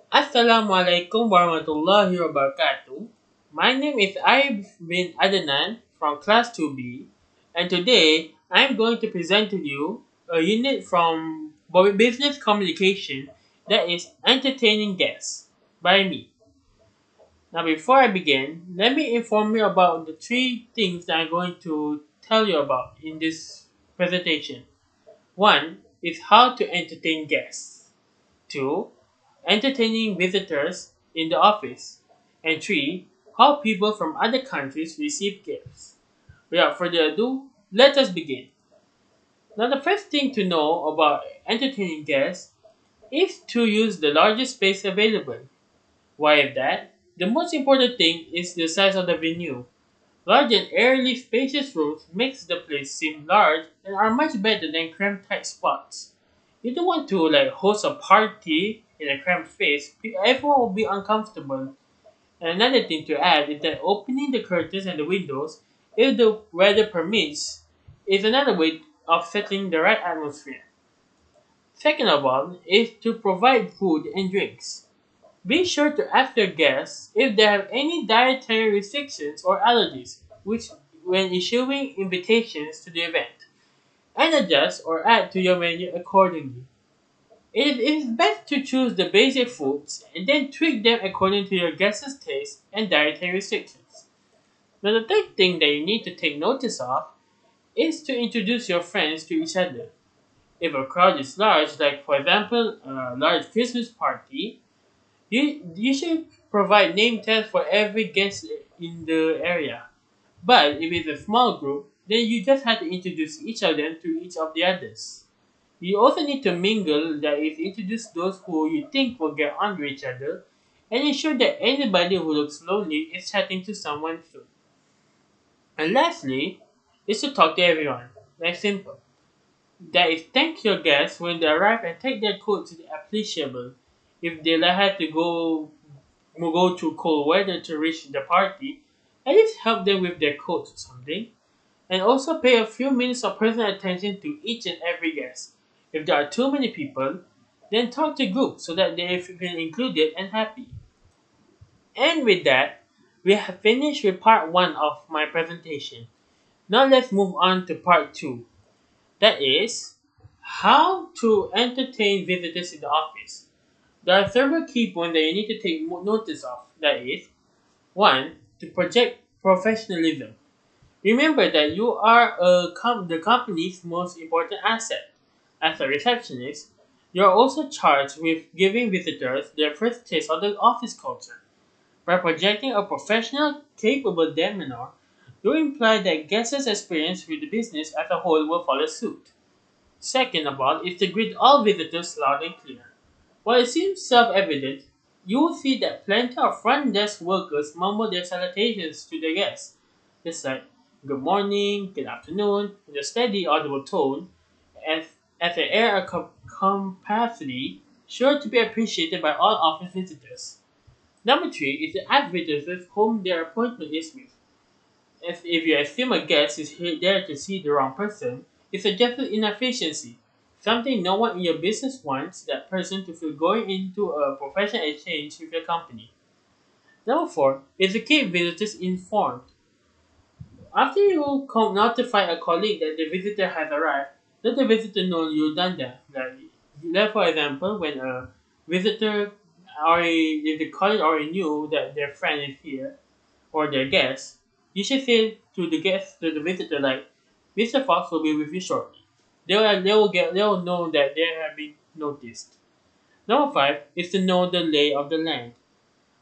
Assalamualaikum warahmatullahi wabarakatuh. My name is Arif bin Adnan from class 2B, and today I'm going to present to you a unit from business communication that is entertaining guests by me. Now before I begin, let me inform you about the three things that I'm going to tell you about in this presentation. One is how to entertain guests. 2. Entertaining visitors in the office. And 3. How people from other countries receive gifts. Without further ado, let us begin. Now, the first thing to know about entertaining guests is to use the largest space available. Why is that? The most important thing is the size of the venue. Large and airly spacious rooms makes the place seem large and are much better than cramped tight spots. You don't want to host a party in a cramped space. Everyone will be uncomfortable. And another thing to add is that opening the curtains and the windows, if the weather permits, is another way of setting the right atmosphere. Second of all is to provide food and drinks. Be sure to ask your guests if they have any dietary restrictions or allergies, which when issuing invitations to the event, and adjust or add to your menu accordingly. It is best to choose the basic foods and then tweak them according to your guest's taste and dietary restrictions. Now, the third thing that you need to take notice of is to introduce your friends to each other. If a crowd is large, like for example, a large Christmas party, you should provide name tags for every guest in the area. But if it's a small group, then you just have to introduce each of them to each of the others. You also need to mingle, that is, introduce those who you think will get on with each other, and ensure that anybody who looks lonely is chatting to someone soon. And lastly, is to talk to everyone. That's simple. That is, thank your guests when they arrive and take their coats to the appreciable. If they have to go through cold weather to reach the party, at least help them with their coats or something. And also pay a few minutes of personal attention to each and every guest. If there are too many people, then talk to groups so that they feel included and happy. And with that, we have finished with part 1 of my presentation. Now let's move on to part 2. That is, how to entertain visitors in the office. There are several key points that you need to take notice of. That is, 1. To project professionalism. Remember that you are the company's most important asset. As a receptionist, you are also charged with giving visitors their first taste of the office culture. By projecting a professional, capable demeanor, you imply that guests' experience with the business as a whole will follow suit. Second of all is to greet all visitors loud and clear. While it seems self-evident, you will see that plenty of front desk workers mumble their salutations to their guests. Just like good morning, good afternoon, in a steady audible tone, as, as an air of capacity sure to be appreciated by all office visitors. Number 3 is to ask visitors whom their appointment is with. As if you assume a guest is there to see the wrong person, it suggests inefficiency, something no one in your business wants that person to feel going into a professional exchange with your company. Number 4 is to keep visitors informed. After you notify a colleague that the visitor has arrived, let the visitor know you've done that. For example, when a visitor already, if the colleague already knew that their friend is here or their guest, you should say to the guest, to the visitor, like, Mr. Fox will be with you shortly. They will know that they have been noticed. Number 5 is to know the lay of the land.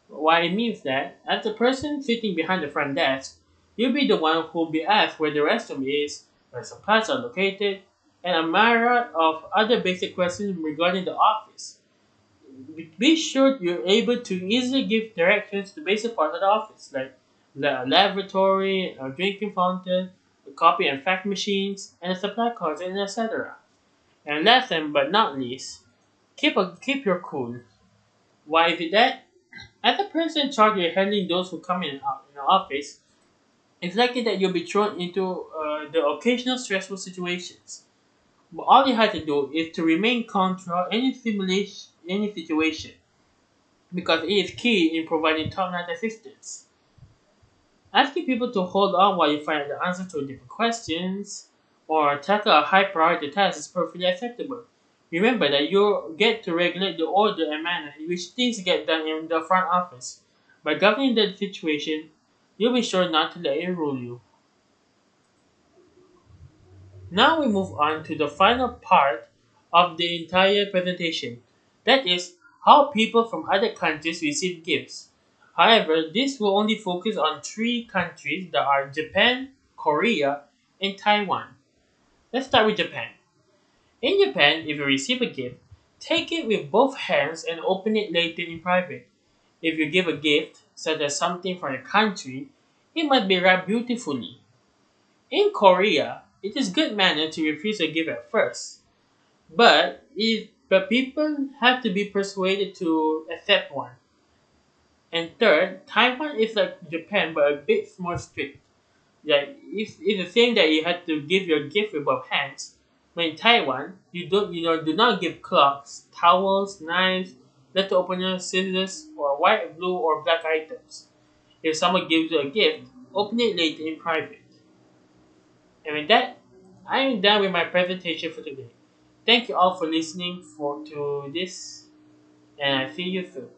Why it means that, as the person sitting behind the front desk, you'll be the one who'll be asked where the restroom is, where supplies are located, and a myriad of other basic questions regarding the office. Be sure you're able to easily give directions to basic parts of the office, like the laboratory, a drinking fountain, a copy and fax machines, and a supply closet, and etc. And last but not least, keep your cool. Why is it that? As a person in charge of handling those who come in and out in the office, it's likely that you'll be thrown into the occasional stressful situations. But all you have to do is to remain calm throughout any situation. because it is key in providing top-notch assistance. Asking people to hold on while you find the answer to different questions or tackle a high priority task is perfectly acceptable. Remember that you get to regulate the order and manner in which things get done in the front office. By governing the situation, you'll be sure not to let it rule you. Now we move on to the final part of the entire presentation. That is how people from other countries receive gifts. However, this will only focus on three countries that are Japan, Korea, and Taiwan. Let's start with Japan. In Japan, if you receive a gift, take it with both hands and open it later in private. If you give a gift, such as something from your country, it must be wrapped beautifully. In Korea, it is good manner to refuse a gift at first, but people have to be persuaded to accept one. And third, Taiwan is like Japan but a bit more strict. Like it's the same that you had to give your gift with both hands. But in Taiwan, do not give clocks, towels, knives, letter opener, scissors, or white, blue, or black items. If someone gives you a gift, open it later in private. And with that, I am done with my presentation for today. Thank you all for listening to this, and I see you soon.